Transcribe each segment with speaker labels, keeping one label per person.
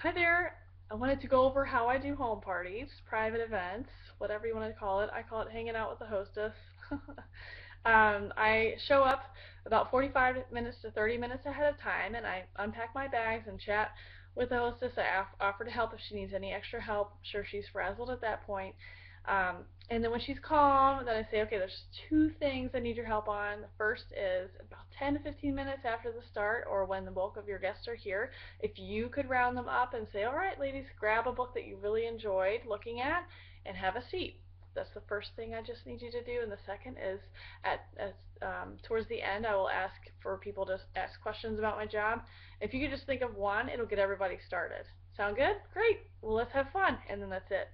Speaker 1: Hi there. I wanted to go over how I do home parties, private events, whatever you want to call it. I call it hanging out with the hostess. I show up about 45 minutes to 30 minutes ahead of time, and I unpack my bags and chat with the hostess. I offer to help if she needs any extra help. I'm sure she's frazzled at that point. And then when she's calm, then I say, okay, there's two things I need your help on. The first is about 10 to 15 minutes after the start or when the bulk of your guests are here, if you could round them up and say, all right, ladies, grab a book that you really enjoyed looking at and have a seat. That's the first thing I just need you to do. And the second is towards the end, I will ask for people to ask questions about my job. If you could just think of one, it'll get everybody started. Sound good? Great. Well, let's have fun. And then that's it.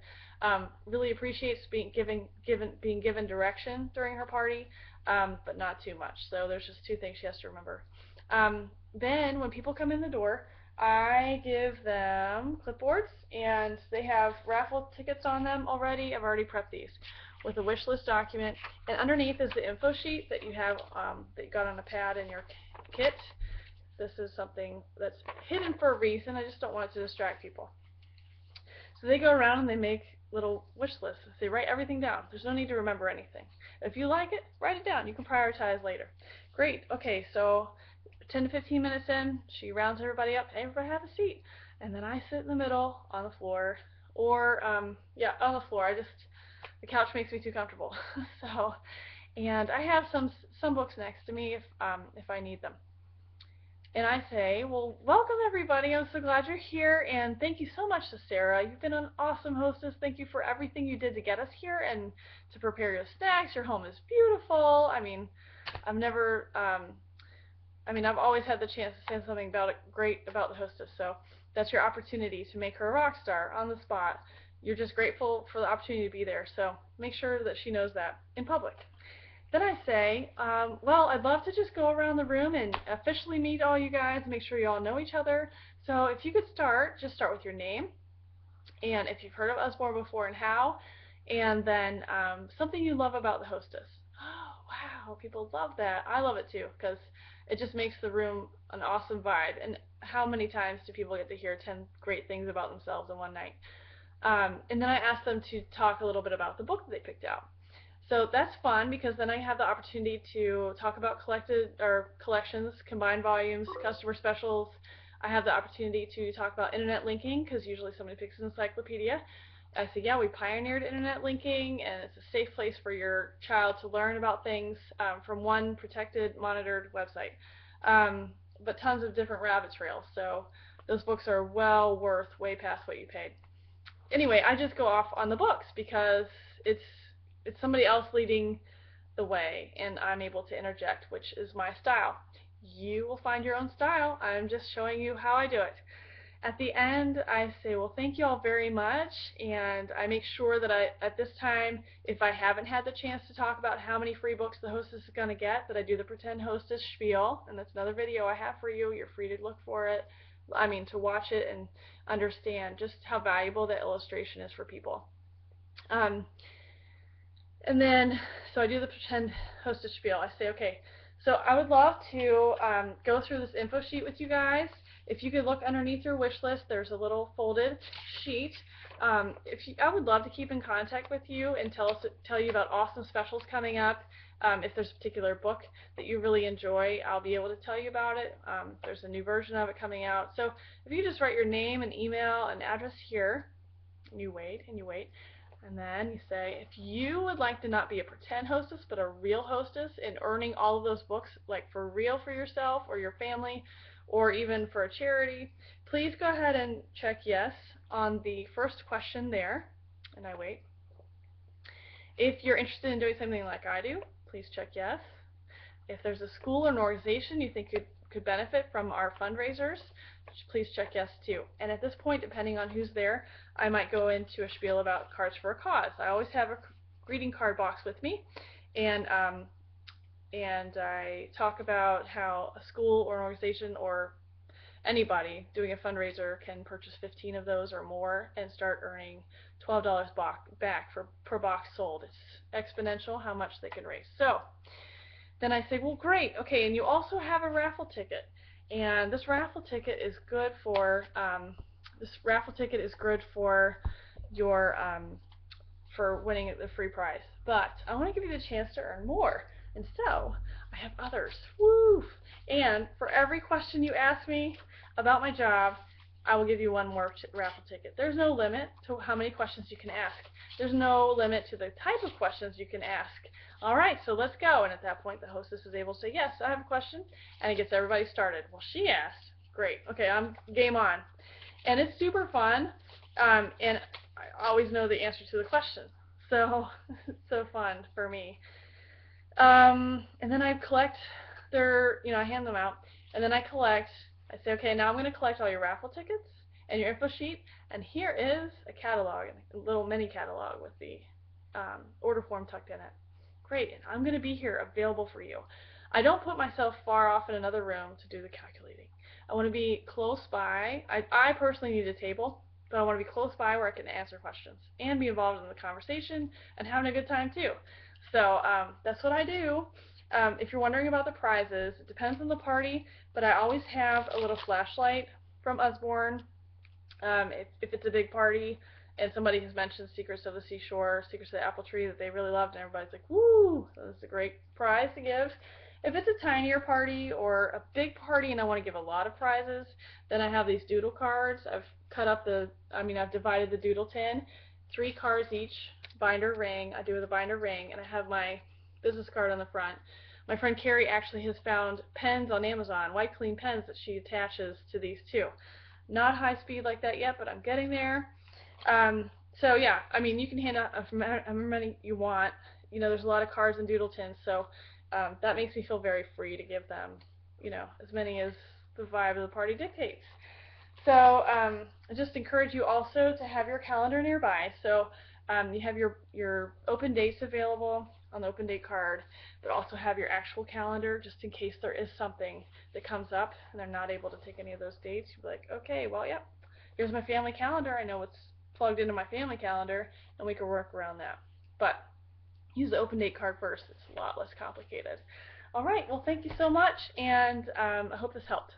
Speaker 1: Really appreciates being given direction during her party, but not too much. So there's just two things she has to remember. Then when people come in the door, I give them clipboards, and they have raffle tickets on them already. I've already prepped these with a wish list document, and underneath is the info sheet that you have that you got on a pad in your kit. This is something that's hidden for a reason. I just don't want it to distract people. So they go around and they make little wish lists. They write everything down. There's no need to remember anything. If you like it, write it down. You can prioritize later. Great. Okay, so 10 to 15 minutes in, she rounds everybody up. Hey, everybody have a seat. And then I sit in the middle on the floor, or yeah, on the floor. The couch makes me too comfortable. So, and I have some books next to me if I need them. And I say, well, welcome everybody. I'm so glad you're here, and thank you so much to Sarah. You've been an awesome hostess. Thank you for everything you did to get us here and to prepare your snacks. Your home is beautiful. I've never, I've always had the chance to say something great about the hostess. So that's your opportunity to make her a rock star on the spot. You're just grateful for the opportunity to be there. So make sure that she knows that in public. Then I say, well, I'd love to just go around the room and officially meet all you guys, make sure you all know each other. So if you could just start with your name, and if you've heard of Usborne before and how, and then something you love about the hostess. Oh, wow, people love that. I love it too, because it just makes the room an awesome vibe. And how many times do people get to hear 10 great things about themselves in one night? And then I ask them to talk a little bit about the book that they picked out. So that's fun because then I have the opportunity to talk about collections, combined volumes, customer specials. I have the opportunity to talk about internet linking because usually somebody picks an encyclopedia. I say, yeah, we pioneered internet linking, and it's a safe place for your child to learn about things from one protected, monitored website. But tons of different rabbit trails, so those books are well worth way past what you paid. Anyway, I just go off on the books because it's it's somebody else leading the way, and I'm able to interject, which is my style. You will find your own style. I'm just showing you how I do it. At the end, I say, well, thank you all very much, and I make sure that at this time, if I haven't had the chance to talk about how many free books the hostess is going to get, that I do the pretend hostess spiel, and that's another video I have for you. You're free to look for it, to watch it and understand just how valuable the illustration is for people. And then, so I do the pretend hostess spiel. I say, okay, so I would love to go through this info sheet with you guys. If you could look underneath your wish list, there's a little folded sheet. I would love to keep in contact with you and tell you about awesome specials coming up. If there's a particular book that you really enjoy, I'll be able to tell you about it. There's a new version of it coming out. So if you just write your name and email and address here, and you wait, and then you say, if you would like to not be a pretend hostess, but a real hostess in earning all of those books, like for real for yourself or your family, or even for a charity, please go ahead and check yes on the first question there, and I wait. If you're interested in doing something like I do, please check yes. If there's a school or an organization you think could benefit from our fundraisers, please check yes too. And at this point, depending on who's there, I might go into a spiel about Cards for a Cause. I always have a greeting card box with me, and I talk about how a school or an organization or anybody doing a fundraiser can purchase 15 of those or more and start earning $12 back per box sold. It's exponential how much they can raise. So then I say, well, great, okay, and you also have a raffle ticket. And this raffle ticket is good for this raffle ticket is good for your for winning the free prize. But I want to give you the chance to earn more. And so I have others. Woo! And for every question you ask me about my job, I will give you one more raffle ticket. There's no limit to how many questions you can ask. There's no limit to the type of questions you can ask. All right, so let's go. And at that point, the hostess is able to say, yes, I have a question, and it gets everybody started. Well, she asked. Great. Okay, I'm game on. And it's super fun, and I always know the answer to the question. So it's so fun for me. And then I collect I hand them out, and then I say, okay, now I'm going to collect all your raffle tickets and your info sheet, and here is a catalog, a little mini catalog with the order form tucked in it. Great, and I'm going to be here available for you. I don't put myself far off in another room to do the calculating. I want to be close by. I personally need a table, but I want to be close by where I can answer questions and be involved in the conversation and having a good time too. So that's what I do. If you're wondering about the prizes, it depends on the party, but I always have a little flashlight from Usborne. If it's a big party and somebody has mentioned Secrets of the Seashore, Secrets of the Apple Tree that they really loved, and everybody's like, woo, that's a great prize to give. If it's a tinier party or a big party and I want to give a lot of prizes, then I have these doodle cards. I've divided the doodle tin, 3 cards each, binder ring. I do with a binder ring, and I have my business card on the front. My friend Carrie actually has found pens on Amazon, white clean pens that she attaches to these too. Not high speed like that yet, but I'm getting there. So yeah, you can hand out however many you want. There's a lot of cards and doodle tins, so that makes me feel very free to give them, as many as the vibe of the party dictates. So I just encourage you also to have your calendar nearby. So you have your open dates available on the open date card, but also have your actual calendar just in case there is something that comes up and they're not able to take any of those dates. You'll be like, okay, well, yep, here's my family calendar. I know what's plugged into my family calendar, and we can work around that. But use the open date card first. It's a lot less complicated. All right, well, thank you so much, and I hope this helped.